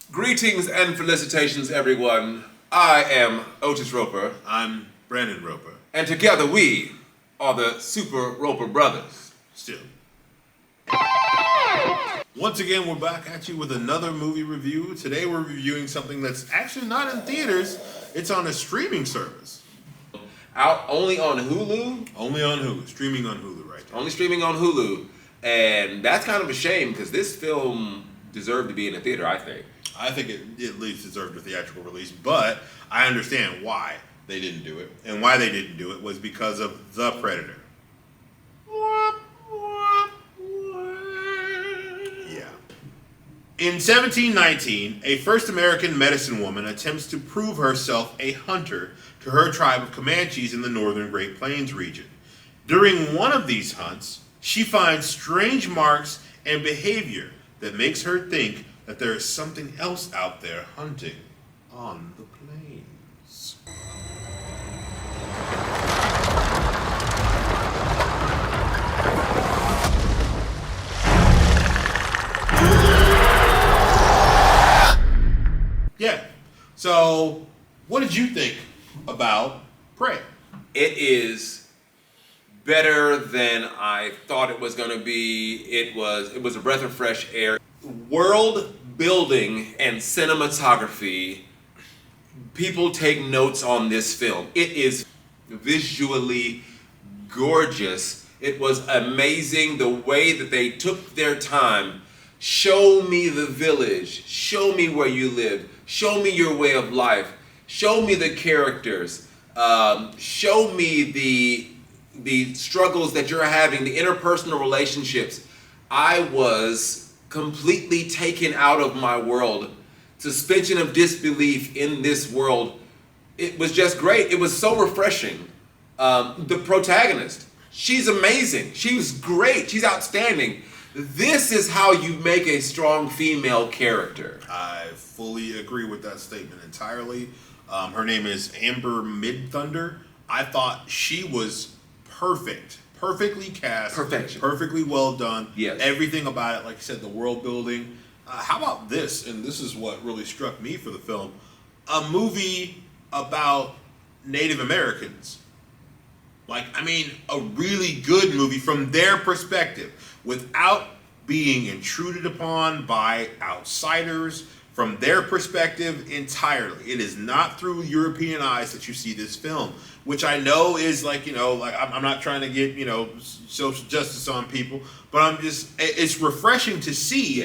Greetings and felicitations, everyone. I am Otis Roper. I'm Brandon Roper. And together we are the Superroperbros. Still. Once again, we're back at you with another movie review. Today we're reviewing something that's actually not in theaters. It's on a streaming service. Out only on Hulu? Only on Hulu. Streaming on Hulu right now. Only streaming on Hulu. And that's kind of a shame because this film deserved to be in a theater, I think. I think it at least deserved a theatrical release, but I understand why they didn't do it. And why they didn't do it was because of The Predator. Yeah. In 1719, a first American medicine woman attempts to prove herself a hunter to her tribe of Comanches in the northern Great Plains region. During one of these hunts, she finds strange marks and behavior that makes her think that there is something else out there hunting on the plains. Yeah. So, what did you think about Prey? It is better than I thought it was going to be. It was a breath of fresh air. World building and cinematography, people take notes on this film. It is visually gorgeous. It was amazing the way that they took their time. Show me the village. Show me where you live. Show me your way of life. Show me the characters. Show me the struggles that you're having, the interpersonal relationships. I was completely taken out of my world. Suspension of disbelief in this world. It was just great. It was so refreshing. The protagonist, she's amazing. She was great. She's outstanding. This is how you make a strong female character. I fully agree with that statement entirely. Her name is Amber Midthunder. I thought she was perfect. Perfectly cast. Perfection. Perfectly well done. Yes. Everything about it, like you said, the world building. How about this? And this is what really struck me for the film. A movie about Native Americans. A really good movie from their perspective without being intruded upon by outsiders. From their perspective entirely. It is not through European eyes that you see this film, which I know is I'm not trying to get, social justice on people, but it's refreshing to see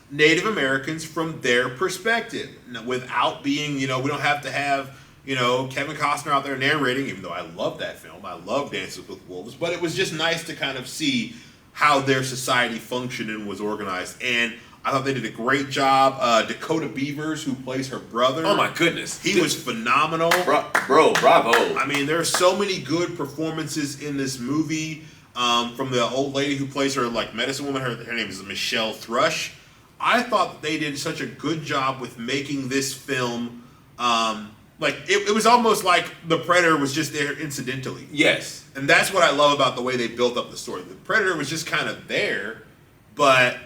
Native Americans from their perspective without being, we don't have to have, Kevin Costner out there narrating, even though I love that film. I love Dances with Wolves, but it was just nice to kind of see how their society functioned and was organized. And I thought they did a great job. Dakota Beavers, who plays her brother. Oh my goodness. He was phenomenal. Bro, bravo. I mean, there are so many good performances in this movie. From the old lady who plays her medicine woman, her name is Michelle Thrush. I thought that they did such a good job with making this film. It was almost like The Predator was just there incidentally. Yes. And that's what I love about the way they built up the story. The Predator was just kind of there, but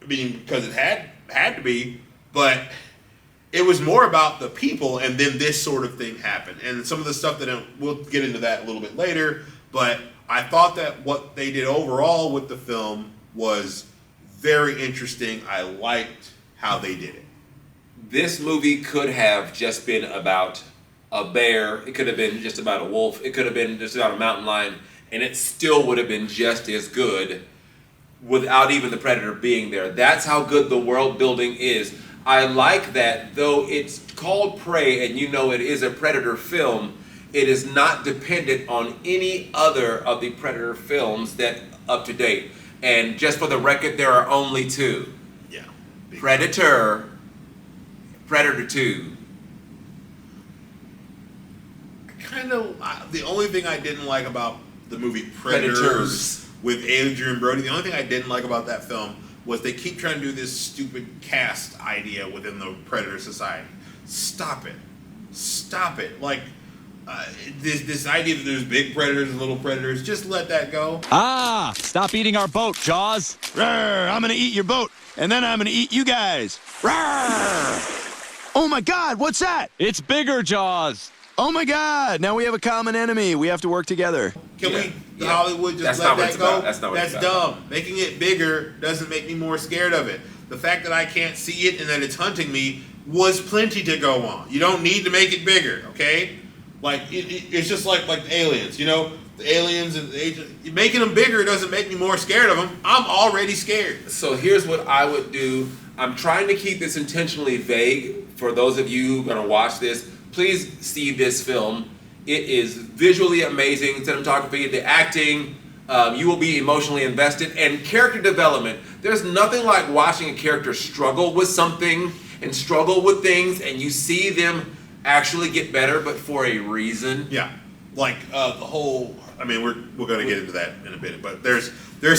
because it had to be, but it was more about the people, and then this sort of thing happened. And some of the stuff we'll get into that a little bit later, but I thought that what they did overall with the film was very interesting. I liked how they did it. This movie could have just been about a bear. It could have been just about a wolf. It could have been just about a mountain lion, and it still would have been just as good without even the Predator being there. That's how good the world building is. I like that, though it's called Prey and it is a Predator film, it is not dependent on any other of the Predator films that up to date. And just for the record, there are only two. Yeah. Predator 2. The only thing I didn't like about the movie Predators with Adrian Brody. The only thing I didn't like about that film was they keep trying to do this stupid caste idea within the Predator Society. Stop it. Stop it. Like, this idea that there's big predators and little predators, just let that go. Ah, stop eating our boat, Jaws. Rawr, I'm gonna eat your boat, and then I'm gonna eat you guys. Rawr! Oh my God, what's that? It's bigger, Jaws. Oh my God, now we have a common enemy. We have to work together. Can Hollywood just let that go? That's dumb. Making it bigger doesn't make me more scared of it. The fact that I can't see it and that it's hunting me was plenty to go on. You don't need to make it bigger, okay? Like, it's just like the aliens, you know? The aliens and the agents. Making them bigger doesn't make me more scared of them. I'm already scared. So here's what I would do. I'm trying to keep this intentionally vague for those of you who are going to watch this. Please see this film. It is visually amazing, cinematography, the acting. You will be emotionally invested. And character development. There's nothing like watching a character struggle with something and struggle with things, and you see them actually get better, but for a reason. Yeah, like the whole. I mean, we're going to get into that in a bit, but there's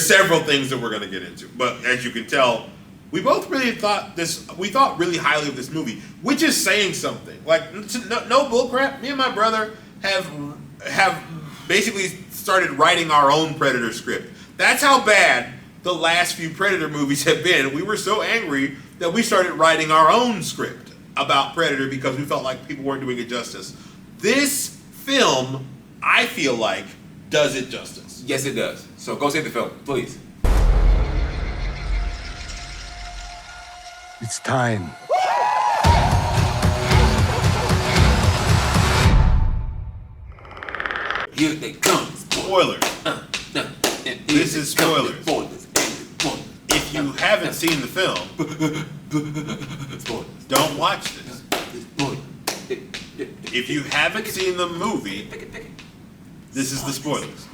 several things that we're going to get into. But as you can tell, we both really thought this. We thought really highly of this movie, which is saying something. Like no bullcrap. Me and my brother have basically started writing our own Predator script. That's how bad the last few Predator movies have been. We were so angry that we started writing our own script about Predator because we felt like people weren't doing it justice. This film, I feel like, does it justice. Yes, it does. So go see the film, please. It's time. Here they come. Spoilers. This is spoilers. If you haven't seen the film, don't watch this. If you haven't seen the movie, this is the spoilers.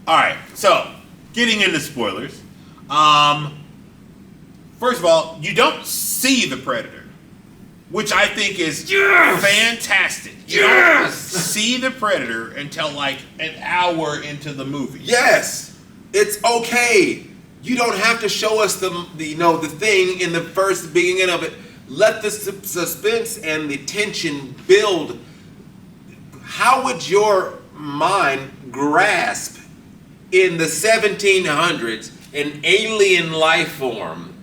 Alright, so, getting into spoilers. First of all, you don't see the Predator, which I think is fantastic. You don't see the Predator until like an hour into the movie. Yes, it's okay. You don't have to show us the thing in the first beginning of it. Let the suspense and the tension build. How would your mind grasp in the 1700s an alien life form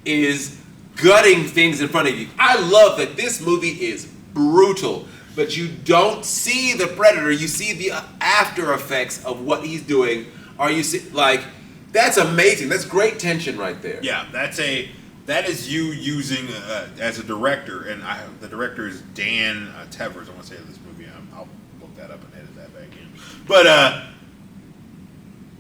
is gutting things in front of you? I love that this movie is brutal, but you don't see the Predator. You see the after effects of what he's doing. That's amazing. That's great tension right there. Yeah, that is you using as a director, and the director is Dan Tevers. I want to say this movie. I'll look that up and edit that back in. But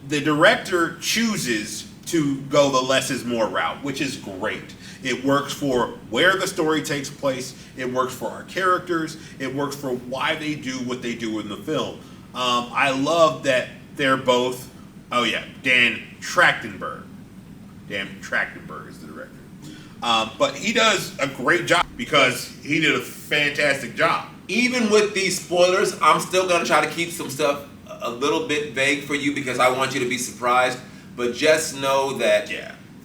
the director chooses to go the less is more route, which is great. It works for where the story takes place. It works for our characters. It works for why they do what they do in the film. I love that they're both. Oh yeah, Dan Trachtenberg. Dan Trachtenberg is the director. But he does a great job because he did a fantastic job. Even with these spoilers, I'm still going to try to keep some stuff a little bit vague for you because I want you to be surprised. But just know that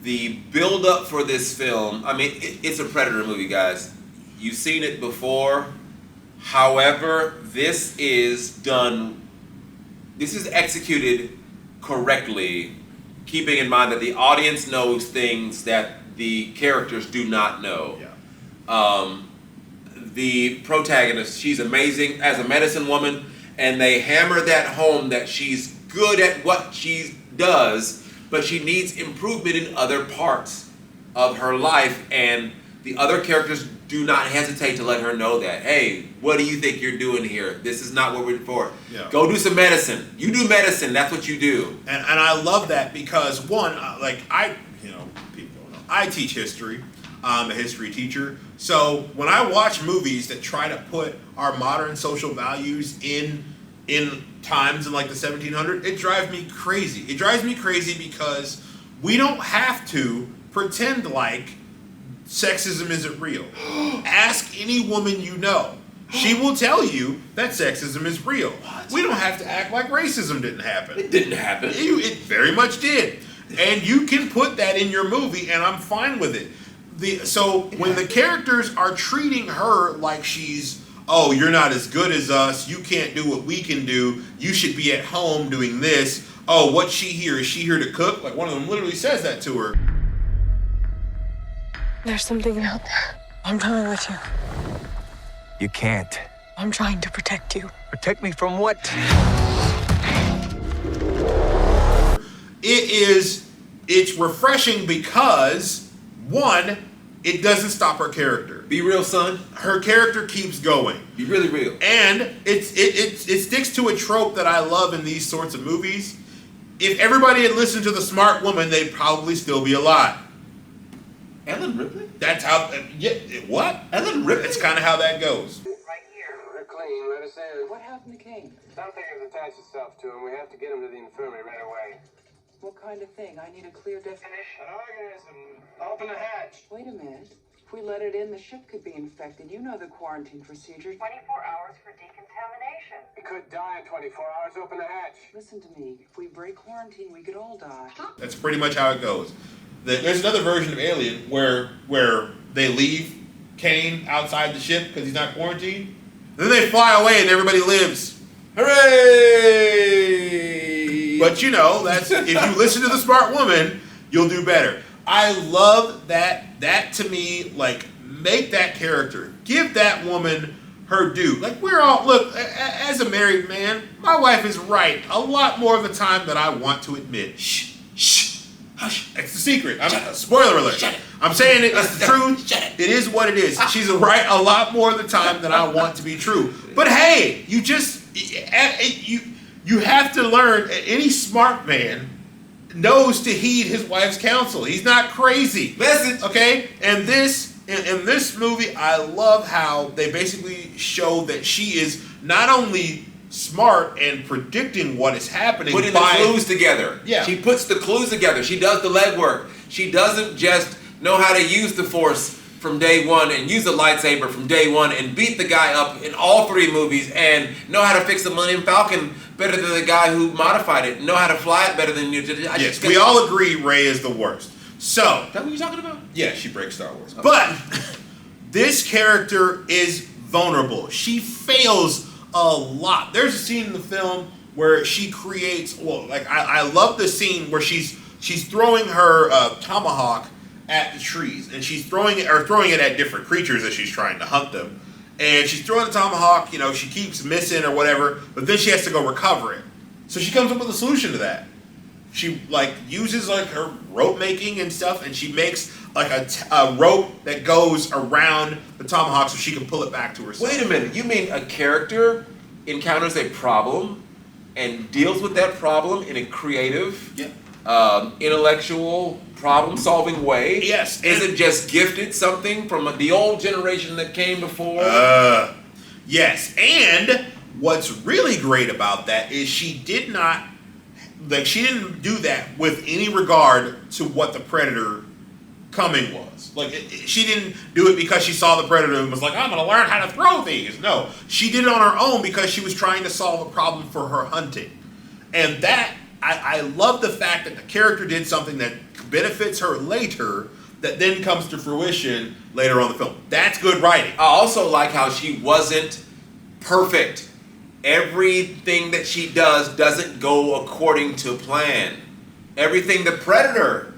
the build-up for this film, I mean, it's a Predator movie, guys. You've seen it before. However, this is executed correctly, keeping in mind that the audience knows things that the characters do not know. Yeah. The protagonist, she's amazing as a medicine woman, and they hammer that home that she's good at what she does, but she needs improvement in other parts of her life, and the other characters do not hesitate to let her know that, hey, what do you think you're doing here? This is not what we're for. Yeah. Go do some medicine. You do medicine, that's what you do. And I love that because one, people don't know, I teach history. I'm a history teacher. So when I watch movies that try to put our modern social values in times in like the 1700s, it drives me crazy. It drives me crazy because we don't have to pretend like sexism isn't real. Ask any woman you know. She will tell you that sexism is real. What? We don't have to act like racism didn't happen. It didn't happen. It very much did. And you can put that in your movie, and I'm fine with it. So when the characters are treating her like she's, oh, you're not as good as us, you can't do what we can do, you should be at home doing this, oh, what's she here? Is she here to cook? Like, one of them literally says that to her. There's something out there. I'm coming with you. You can't. I'm trying to protect you. Protect me from what? It's refreshing because, one, it doesn't stop her character. Be real, son. Her character keeps going. Be really real. And it sticks to a trope that I love in these sorts of movies. If everybody had listened to the smart woman, they'd probably still be alive. Ellen Ripley? That's how. Yeah. What? Ellen Ripley? That's kind of how that goes. Right here. We're clean. Let us in. What happened to Kane? Something has attached itself to him. We have to get him to the infirmary right away. What kind of thing? I need a clear definition. An organism. Open the hatch. Wait a minute. If we let it in, the ship could be infected. You know the quarantine procedure. 24 hours for decontamination. It could die in 24 hours. Open the hatch. Listen to me. If we break quarantine, we could all die. That's pretty much how it goes. There's another version of Alien where they leave Kane outside the ship because he's not quarantined. Then they fly away and everybody lives. Hooray! But you know, that's if you listen to the smart woman, you'll do better. I love that. That to me, like, make that character. Give that woman her due. Like, we're all, look, as a married man, my wife is right a lot more of the time than I want to admit. Shh, hush. It's the secret. Spoiler alert. I'm saying it. It's the truth. It is what it is. She's right a lot more of the time than I want to be true. But hey, you have to learn. Any smart man knows to heed his wife's counsel. He's not crazy. Message. Okay? And in this movie, I love how they basically show that she is not only smart and predicting what is happening, putting the clues together. Yeah. She puts the clues together. She does the legwork. She doesn't just know how to use the Force from day one and use the lightsaber from day one and beat the guy up in all three movies and know how to fix the Millennium Falcon better than the guy who modified it, know how to fly it better than you did. Yes, we all agree Rey is the worst. So, is that what you're talking about? Yeah, she breaks Star Wars. Okay. But this character is vulnerable. She fails a lot. There's a scene in the film where she creates, I love the scene where she's throwing her tomahawk at the trees, and she's throwing it at different creatures as she's trying to hunt them. And she's throwing the tomahawk, she keeps missing or whatever, but then she has to go recover it. So she comes up with a solution to that. She uses her rope making and stuff, and she makes a rope that goes around the tomahawk so she can pull it back to herself. Wait a minute, you mean a character encounters a problem and deals with that problem in a creative, intellectual, problem-solving way? Yes. Isn't just gifted something from the old generation that came before? Yes. And what's really great about that is she didn't do that with any regard to what the Predator coming was. She didn't do it because she saw the Predator and was like, I'm going to learn how to throw these. No. She did it on her own because she was trying to solve a problem for her hunting. And that, I love the fact that the character did something that benefits her later that then comes to fruition later on in the film. That's good writing. I also like how she wasn't perfect. Everything that she does doesn't go according to plan. Everything the Predator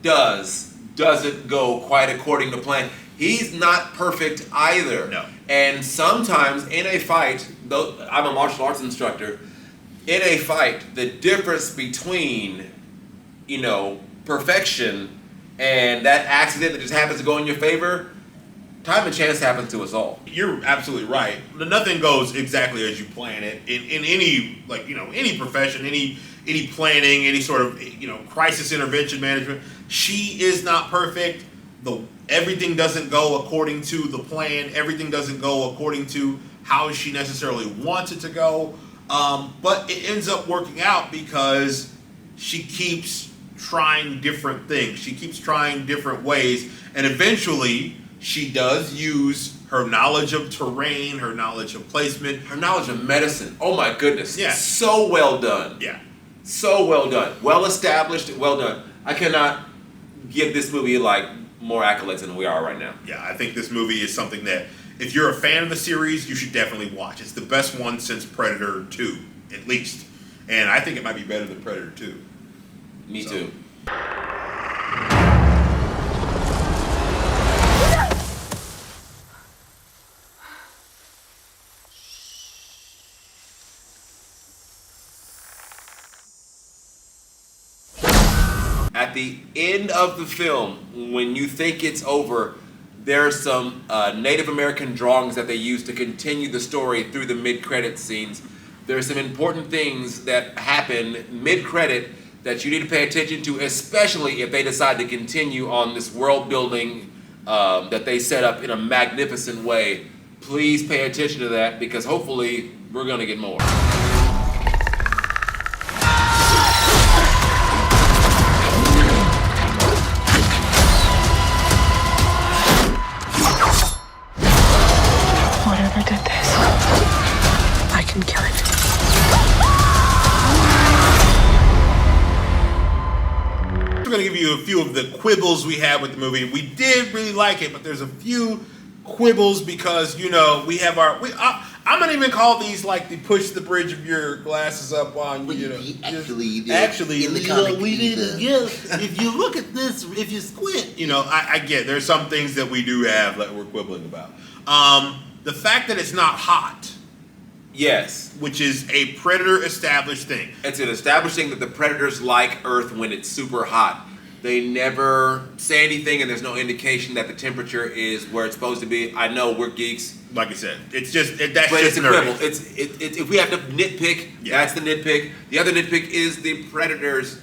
doesn't go quite according to plan. He's not perfect either. No. And sometimes in a fight, though I'm a martial arts instructor, in a fight, the difference between, perfection and that accident that just happens to go in your favor, time and chance happens to us all. You're absolutely right. Nothing goes exactly as you plan it in any any profession, any planning, any sort of crisis intervention management. She is not perfect. Everything doesn't go according to the plan. Everything doesn't go according to how she necessarily wants it to go. But it ends up working out because she keeps trying different things. She keeps trying different ways, and eventually she does use her knowledge of terrain, her knowledge of placement, Her knowledge of medicine. Oh my goodness. Yeah. So well done. yeah. So well done. Well established, well done. I cannot give this movie like more accolades than we are right now. Yeah, I think this movie is something that if you're a fan of the series, you should definitely watch. It's the best one since Predator 2, at least. And I think it might be better than Predator 2. Me too. At the end of the film, when you think it's over, there are some Native American drawings that they use to continue the story through the mid-credit scenes. There are some important things that happen mid-credit that you need to pay attention to, especially if they decide to continue on this world building that they set up in a magnificent way. Please pay attention to that, because hopefully we're going to get more. Whatever did this, I can kill it. We're going to give you a few of the quibbles we had with the movie. We did really like it, but there's a few quibbles because, you know, we have our... I'm going to even call these like the push the bridge of your glasses up on, you know. Actually, in the you comic, know, we didn't if you look at this, if you squint, you know, I get there's some things that we do have that we're quibbling about. The fact that it's not hot, Yes. which is a Predator established thing. It's an establishing that the predators like Earth when it's super hot. They never say anything, and there's no indication that the temperature is where it's supposed to be. I know we're geeks, Like I said, it's just that's but just it's a nerdy. quibble. If we have to nitpick, Yeah. that's the nitpick. The other nitpick is the predator's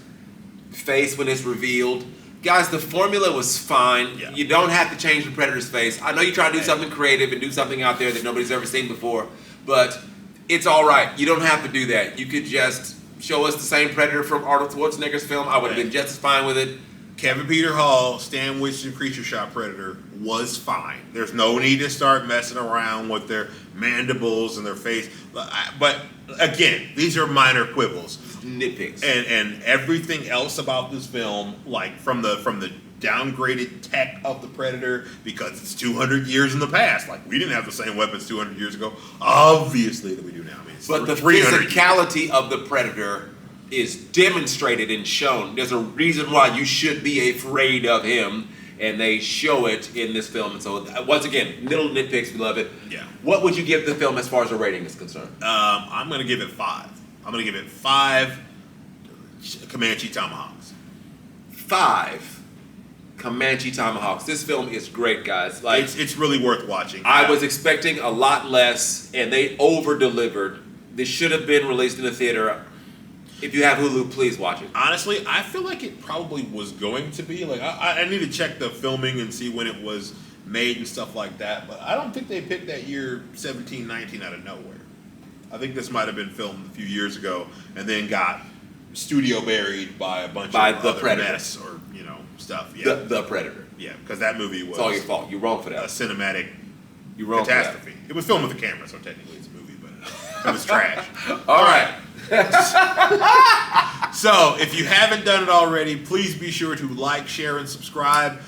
face when it's revealed. Guys, the formula was fine. Yeah. You don't have to change the predator's face. I know you try to do something creative and do something out there that nobody's ever seen before, but it's all right. You don't have to do that. You could just show us the same predator from Arnold Schwarzenegger's film. I would have been just as fine with it. Kevin Peter Hall, Stan Winston Creature Shop Predator was fine. There's no need to start messing around with their mandibles and their face. But again, these are minor quibbles. Nitpicks. And everything else about this film, like from the downgraded tech of the Predator, because it's 200 years in the past. Like, we didn't have the same weapons 200 years ago, obviously, that we do now. I mean, it's But the 300 physicality of the predator is demonstrated and shown. There's a reason why you should be afraid of him, and they show it in this film. And so, once again, little nitpicks, we love it. Yeah. What would you give the film as far as a rating is concerned? I'm going to give it 5. I'm going to give it 5 Comanche Tomahawks. 5 Comanche Tomahawks. This film is great, guys. Like, It's really worth watching. I was expecting a lot less, and they over-delivered. This should have been released in the theater. If you have Hulu, please watch it. Honestly, I feel like it probably was going to be. Like, I need to check the filming and see when it was made and stuff like that. But I don't think they picked that year 17, 19 out of nowhere. I think this might have been filmed a few years ago and then got studio buried by a bunch of the other Predator. mess or, you know, stuff. Yeah, The Predator. yeah, because that movie was It's all your fault. You're wrong for a that. cinematic You're wrong for catastrophe. It was filmed with a camera, so technically it's a movie, but it was trash. that. All right. So, if you haven't done it already, please be sure to like, share, and subscribe.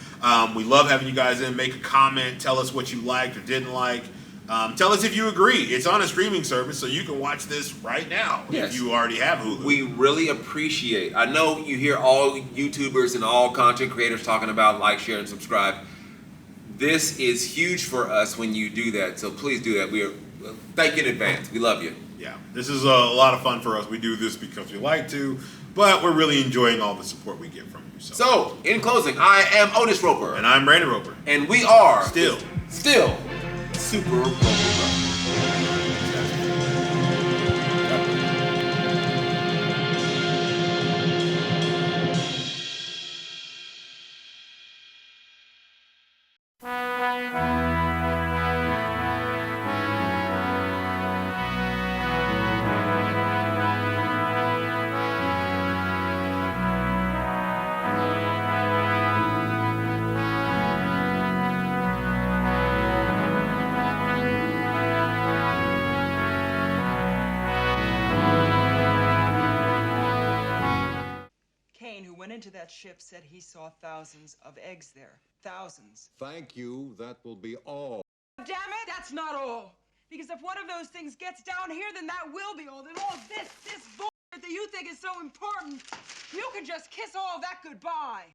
We love having you guys in. Make a comment. Tell us what you liked or didn't like. Tell us if you agree. It's on a streaming service, so you can watch this right now Yes. if you already have Hulu. We really appreciate. I know you hear all YouTubers and all content creators talking about like, share, and subscribe. This is huge for us when you do that, so please do that. We are thank you in advance. We love you. Yeah, this is a lot of fun for us. We do this because we like to, but we're really enjoying all the support we get from you. So, in closing, I am Otis Roper. And I'm Brandon Roper. And we are Still Superroperbros. Kane, who went into that ship, said he saw thousands of eggs there. Thousands. Thank you. That will be all. Damn it, that's not all. Because if one of those things gets down here, then that will be all. Then all this bullshit that you think is so important, you can just kiss all that goodbye.